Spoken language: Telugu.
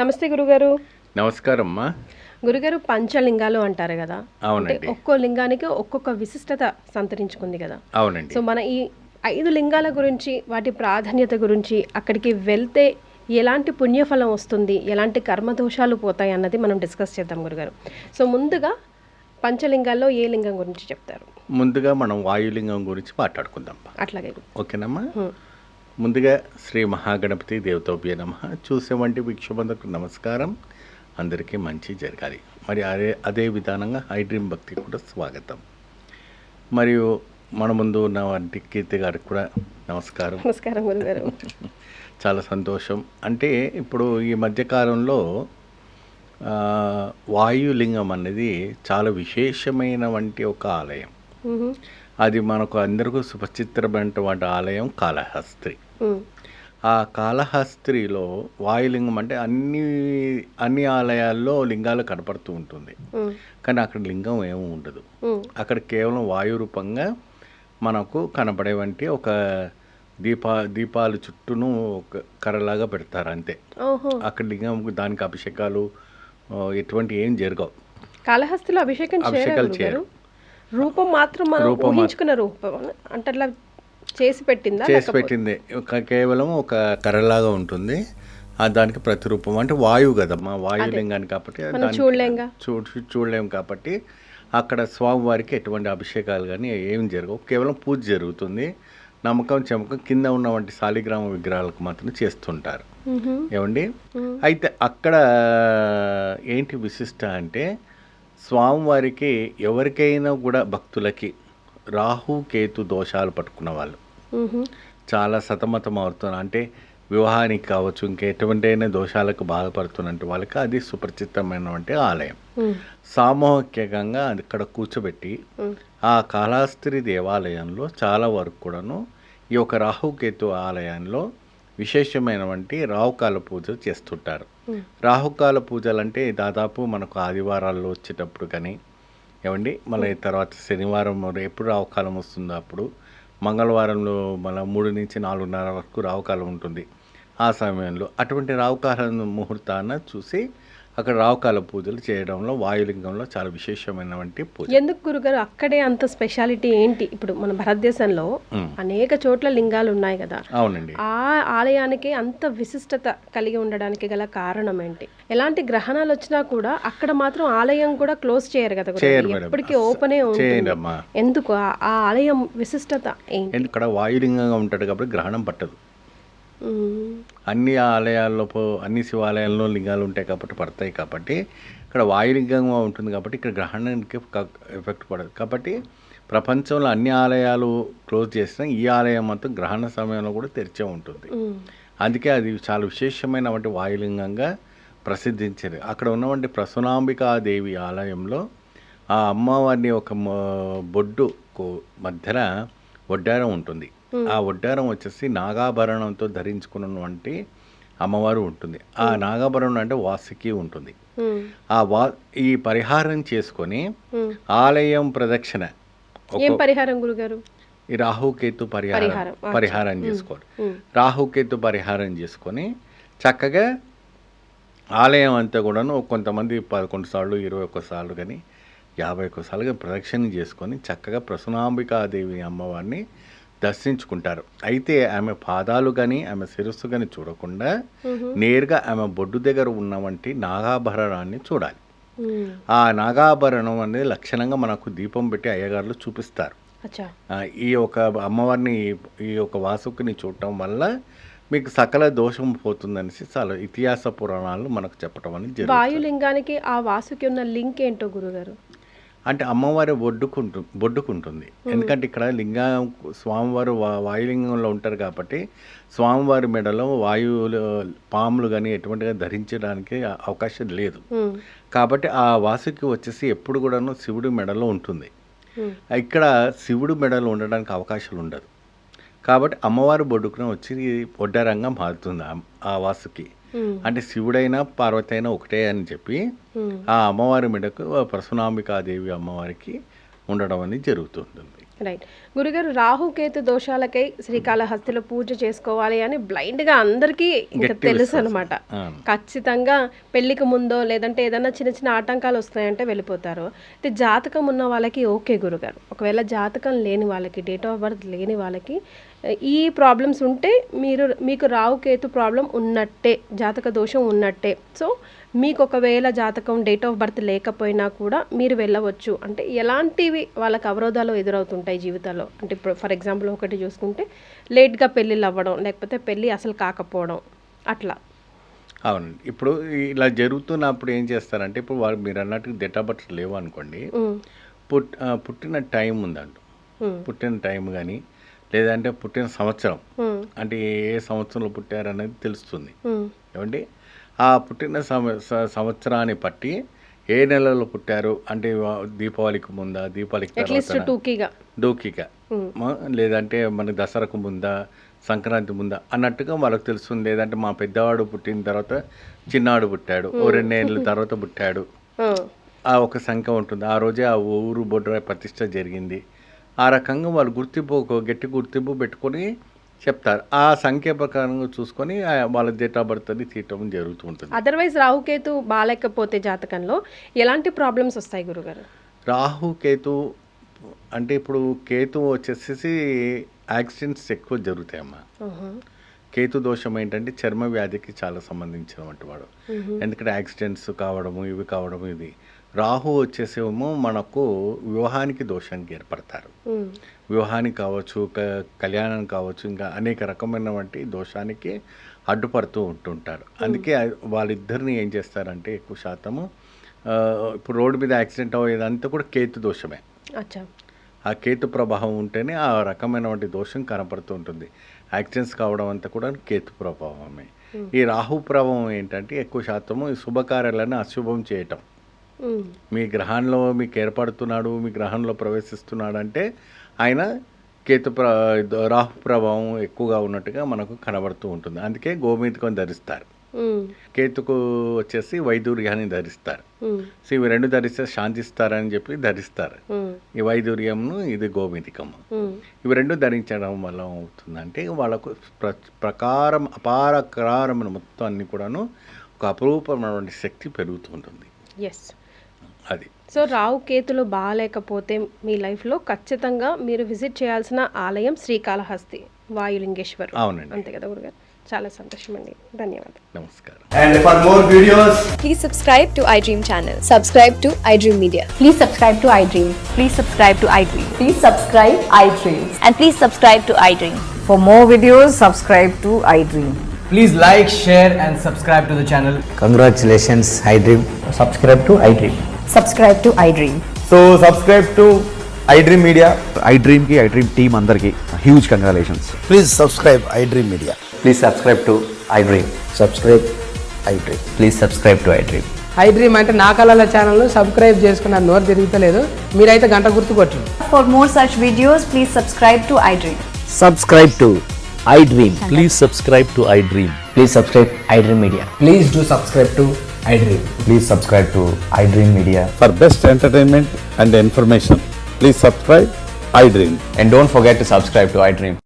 నమస్తే గురుగారు. నమస్కారం అమ్మా. గురుగారు, పంచలింగాలు అంటారు కదా. అంటే అవునండి. ఒక్కో లింగానికి ఒక్కొక్క విశిష్టత సంతరించుకుంది కదా. అవునండి. సో మన ఈ 5 లింగాల గురించి, వాటి ప్రాధాన్యత గురించి, అక్కడికి వెళ్తే ఎలాంటి పుణ్యఫలం వస్తుంది, ఎలాంటి కర్మదోషాలు పోతాయి అన్నది మనం డిస్కస్ చేద్దాం గురుగారు. సో ముందుగా పంచలింగాల్లో ఏ లింగం గురించి చెప్తారు? ముందుగా మనం వాయులింగం గురించి మాట్లాడుకుందాం. అట్లాగే. ఓకేనమ్మా. ముందుగా శ్రీ మహాగణపతి దేవతోభ్య నమః. చూసేవంటి వీక్షబంధకు నమస్కారం. అందరికీ మంచి జరగాలి. మరి అదే విధానంగా హైడ్రీమ్ భక్తి కూడా స్వాగతం. మరియు మన ముందు ఉన్న వంటి కీర్తి గారికి కూడా నమస్కారం. నమస్కారం గురుగారు. చాలా సంతోషం. అంటే ఇప్పుడు ఈ మధ్యకాలంలో వాయులింగం అనేది చాలా విశేషమైన వంటి ఒక ఆలయం. అది మనకు అందరికీ సుపచిత్రమైనటువంటి ఆలయం కాళహస్త్రి. ఆ కాళహస్త్రిలో వాయులింగం అంటే అన్ని ఆలయాల్లో లింగాలు కనపడుతూ ఉంటుంది, కానీ అక్కడ లింగం ఏమీ ఉండదు. అక్కడ కేవలం వాయు రూపంగా మనకు కనబడే వంటి ఒక దీపాలు చుట్టూను ఒక కర్రలాగా పెడతారు అంతే. అక్కడ లింగం, దానికి అభిషేకాలు ఎటువంటి ఏం జరగవు. కాళహస్తిలో అభిషేకాలు చేయరు. రూపం మాత్రం మనం ఊహించుకున్న రూపం అంటే అట్లా చేసి పెట్టింది. కేవలం ఒక కర్రలాగా ఉంటుంది. దానికి ప్రతిరూపం అంటే వాయువు కదమ్మా, వాయులింగాన్ని కాబట్టి చూడలేం కాబట్టి అక్కడ స్వామివారికి ఎటువంటి అభిషేకాలు కానీ ఏం జరగవు. కేవలం పూజ జరుగుతుంది. నమ్మకం చెమకం కింద ఉన్న వంటి శాలిగ్రామ విగ్రహాలకు మాత్రం చేస్తుంటారు. ఏమండి, అయితే అక్కడ ఏంటి విశిష్ట అంటే స్వామివారికి ఎవరికైనా కూడా భక్తులకి రాహు కేతు దోషాలు పట్టుకున్న వాళ్ళు చాలా సతమతం అవుతున్నారు. అంటే వివాహానికి కావచ్చు, ఇంకెటువంటి అయినా దోషాలకు బాధపడుతున్నట్టు వాళ్ళకి అది సుపరిచితమైనటువంటి ఆలయం. సామూహికంగా అక్కడ కూర్చోబెట్టి ఆ కాళహస్త్రి దేవాలయంలో చాలా వరకు కూడాను ఈ యొక్క రాహుకేతు ఆలయంలో విశేషమైనటువంటి రాహుకాల పూజలు చేస్తుంటారు. రాహుకాల పూజలు అంటే దాదాపు మనకు ఆదివారాల్లో వచ్చేటప్పుడు కానీ ఏమండి, మళ్ళీ తర్వాత శనివారం ఎప్పుడు రాహుకాలం వస్తుందో అప్పుడు, మంగళవారంలో మళ్ళీ 3 నుంచి 4:30 వరకు రాహుకాలం ఉంటుంది. ఆ సమయంలో అటువంటి రాహుకాల ముహూర్తాన్ని చూసి అక్కడ రాహుకాల పూజలు చేయడంలో వాయులింగంలో చాలా విశేషమైనటువంటి పూజ. ఎందుకు గురుగారు అక్కడే అంత స్పెషాలిటీ ఏంటి? ఇప్పుడు మన భారతదేశంలో అనేక చోట్ల లింగాలు ఉన్నాయి కదా. అవునండి. ఆ ఆలయానికి అంత విశిష్టత కలిగి ఉండడానికి గల కారణం ఏంటి? ఎలాంటి గ్రహణాలు వచ్చినా కూడా అక్కడ మాత్రం ఆలయం కూడా క్లోజ్ చేయరు కదా, ఎప్పటికీ ఓపెనే ఉంటుంది. ఎందుకు ఆ ఆలయం విశిష్టత ఏంటి? ఇక్కడ వాయులింగంగా ఉంటాడు కాబట్టి గ్రహణం పట్టదు. అన్ని ఆలయాల్లో అన్ని శివాలయాల్లో లింగాలు ఉంటాయి కాబట్టి పడతాయి. కాబట్టి ఇక్కడ వాయులింగంగా ఉంటుంది కాబట్టి ఇక్కడ గ్రహణానికి ఎఫెక్ట్ పడదు. కాబట్టి ప్రపంచంలో అన్ని ఆలయాలు క్లోజ్ చేసినా ఈ ఆలయం మాత్రం గ్రహణ సమయంలో కూడా తెరిచే ఉంటుంది. అందుకే అది చాలా విశేషమైనటువంటి వాయులింగంగా ప్రసిద్ధించింది. అక్కడ ఉన్నటువంటి ప్రసూనాంబికాదేవి ఆలయంలో ఆ అమ్మవారిని ఒక బొడ్డు మధ్యన వడ్డారం ఉంటుంది. ఆ వడ్డారం వచ్చేసి నాగాభరణంతో ధరించుకున్నటువంటి అమ్మవారు ఉంటుంది. ఆ నాగాభరణం అంటే వాసుకి ఉంటుంది. ఈ పరిహారం చేసుకొని ఆలయం ప్రదక్షిణ, పరిహారం గురుగారు, ఈ రాహుకేతు పరిహారం చేసుకోవాలి. రాహుకేతు పరిహారం చేసుకొని చక్కగా ఆలయం అంతా కూడాను కొంతమంది 11 సార్లు 21 సార్లు కానీ 51 సార్లుగా ప్రదక్షిణ చేసుకొని చక్కగా ప్రసూనాంబికాదేవి అమ్మవారిని దర్శించుకుంటారు. అయితే ఆమె పాదాలు కానీ ఆమె శిరస్సు కానీ చూడకుండా నేరుగా ఆమె బొడ్డు దగ్గర ఉన్నవంటి నాగాభరణాన్ని చూడాలి. ఆ నాగాభరణం అనేది లక్షణంగా మనకు దీపం పెట్టి అయ్యగారులు చూపిస్తారు. ఈ యొక్క అమ్మవారిని, ఈ యొక్క వాసుకిని చూడటం వల్ల మీకు సకల దోషం పోతుందనేసి చాలా ఇతిహాస పురాణాలు మనకు చెప్పడం అనేది జరుగుతుంది. వాయులింగానికి ఆ వాసుకి ఉన్న లింక్ ఏంటో గురుగారు? అంటే అమ్మవారి బొడ్డుకుంటుంది. ఎందుకంటే ఇక్కడ స్వామివారు వాయులింగంలో ఉంటారు కాబట్టి స్వామివారి మెడలో పాములు కానీ ఎటువంటిగా ధరించడానికి అవకాశం లేదు. కాబట్టి ఆ వాసుకి వచ్చేసి ఎప్పుడు కూడాను శివుడి మెడలో ఉంటుంది. ఇక్కడ శివుడు మెడలో ఉండడానికి అవకాశాలు ఉండదు. కాబట్టి అమ్మవారి బొడ్డుకునే వచ్చి వడ్డారంగా మారుతుంది ఆ వాసుకి. అంటే శివుడైనా పార్వతి అయినా ఒకటే అని చెప్పి ఆ అమ్మవారి మెడకు ప్రసూనాంబికాదేవి అమ్మవారికి ఉండడం అనేది జరుగుతుంది. రైట్. గురుగారు, రాహుకేతు దోషాలకై శ్రీకాళహస్తిలో పూజ చేసుకోవాలి అని బ్లైండ్గా అందరికీ ఇంకా తెలుసు అనమాట. ఖచ్చితంగా పెళ్ళికి ముందో లేదంటే ఏదైనా చిన్న చిన్న ఆటంకాలు వస్తాయంటే వెళ్ళిపోతారు. అయితే జాతకం ఉన్న వాళ్ళకి ఓకే గురుగారు, ఒకవేళ జాతకం లేని వాళ్ళకి, డేట్ ఆఫ్ బర్త్ లేని వాళ్ళకి ఈ ప్రాబ్లమ్స్ ఉంటే మీకు రాహుకేతు ప్రాబ్లం ఉన్నట్టే, జాతక దోషం ఉన్నట్టే. సో మీకు ఒకవేళ జాతకం డేట్ ఆఫ్ బర్త్ లేకపోయినా కూడా మీరు వెళ్ళవచ్చు. అంటే ఎలాంటివి వాళ్ళకి అవరోధాలు ఎదురవుతుంటాయి జీవితాల్లో? అంటే ఇప్పుడు ఫర్ ఎగ్జాంపుల్ ఒకటి చూసుకుంటే లేట్గా పెళ్ళిళ్ళు అవ్వడం, లేకపోతే పెళ్ళి అసలు కాకపోవడం, అట్లా. అవునండి. ఇప్పుడు ఇలా జరుగుతున్నప్పుడు ఏం చేస్తారంటే, ఇప్పుడు వాళ్ళు మీరు అన్నట్టు డేట్ ఆఫ్ బర్త్ లేవు అనుకోండి, పుట్టిన టైం ఉందంట, పుట్టిన టైం కానీ లేదంటే పుట్టిన సంవత్సరం, అంటే ఏ సంవత్సరంలో పుట్టారు అనేది తెలుస్తుంది. ఏమండి, ఆ పుట్టిన సంవత్సరాన్ని బట్టి ఏ నెలలో పుట్టారు అంటే దీపావళికి ముందా, దీపావళికి తర్వాత, డూకీగా లేదంటే మన దసరాకు ముందా, సంక్రాంతి ముందా అన్నట్టుగా వాళ్ళకి తెలుస్తుంది. లేదంటే మా పెద్దవాడు పుట్టిన తర్వాత చిన్నాడు పుట్టాడు, ఓ 2 ఏళ్ళ తర్వాత పుట్టాడు, ఆ ఒక సంఖ్య ఉంటుంది. ఆ రోజే ఆ ఊరు బొడ్రాయి ప్రతిష్ట జరిగింది. ఆ రకంగా వాళ్ళు గట్టి గుర్తింపు పెట్టుకొని చెప్తారు. ఆ సంఖ్య ప్రకారంగా చూసుకొని వాళ్ళ డేట్ ఆఫ్ బర్త్ అని తీయటం జరుగుతూ ఉంటుంది. అదర్వైజ్ రాహుకేతు బాగాలేకపోతే జాతకంలో ఎలాంటి ప్రాబ్లమ్స్ వస్తాయి గురుగారు? రాహుకేతు అంటే ఇప్పుడు కేతు వచ్చేసి యాక్సిడెంట్స్ ఎక్కువ జరుగుతాయమ్మా. కేతు దోషం ఏంటంటే చర్మ వ్యాధికి చాలా సంబంధించినటువంటి వాడు. ఎందుకంటే యాక్సిడెంట్స్ కావడము, ఇవి కావడము, ఇది. రాహు వచ్చేసేమో మనకు వివాహానికి దోషానికి ఏర్పడతారు. వివాహానికి కావచ్చు, కళ్యాణం కావచ్చు, ఇంకా అనేక రకమైనటువంటి దోషానికి అడ్డుపడుతూ ఉంటుంటారు. అందుకే వాళ్ళిద్దరిని ఏం చేస్తారంటే ఎక్కువ శాతము ఇప్పుడు రోడ్డు మీద యాక్సిడెంట్ అయ్యేదంతా కూడా కేతు దోషమే. ఆ కేతు ప్రభావం ఉంటేనే ఆ రకమైనటువంటి దోషం కనపడుతూ ఉంటుంది. యాక్సిడెంట్స్ కావడం అంతా కూడా కేతు ప్రభావమే. ఈ రాహు ప్రభావం ఏంటంటే ఎక్కువ శాతము ఈ శుభకార్యాలను అశుభం చేయటం. మీ గ్రహంలో మీకు ఏర్పడుతున్నాడు, మీ గ్రహంలో ప్రవేశిస్తున్నాడు అంటే ఆయన రాహు ప్రభావం ఎక్కువగా ఉన్నట్టుగా మనకు కనబడుతూ ఉంటుంది. అందుకే గోమేధికం ధరిస్తారు. కేతుకు వచ్చేసి వైదూర్యాన్ని ధరిస్తారు. సో ఇవి 2 ధరిస్తే శాంతిస్తారని చెప్పి ధరిస్తారు. ఈ వైదూర్యంను, ఇది గోమేధికము. ఇవి 2 ధరించడం వల్ల అవుతుందంటే వాళ్ళకు అపారకరమైన మొత్తం అన్ని కూడాను ఒక అపరూపమైనటువంటి శక్తి పెరుగుతూ ఉంటుంది. అది. సో రాహుకేతులు బాగాలేకపోతే మీ లైఫ్లో ఖచ్చితంగా మీరు విజిట్ చేయాల్సిన ఆలయం శ్రీకాళహస్తి వాయులింగేశ్వర్. అవునండి. అంతే కదా గురుగారు? చాలా సంతోషం అండి, ధన్యవాదాలు. నమస్కారం. And for more videos, please subscribe to iDream channel. Subscribe to iDream Media. Please subscribe to iDream. Please subscribe to iDream. Please subscribe iDream. And please subscribe to iDream. For more videos, subscribe to iDream. please like, share and subscribe to the channel. Congratulations, iDream. Subscribe to iDream. Subscribe to iDream. So subscribe to iDream Media. iDream ki iDream team andarki huge congratulations. Please subscribe iDream Media. Please subscribe to iDream. Subscribe iDream. Please subscribe to iDream. iDream అంటే నా కళల ఛానల్ను సబ్స్క్రైబ్ చేసుకున్న నోరు తిరుగుతలేదు, మీరైతే గంట గుర్తు కొట్టండి. For more such videos, please subscribe to iDream. Subscribe to iDream. Please subscribe to iDream. Please subscribe iDream Media. Please do subscribe to iDream. Please subscribe to iDream Media. For best entertainment and information, please subscribe iDream. And don't forget to subscribe to iDream.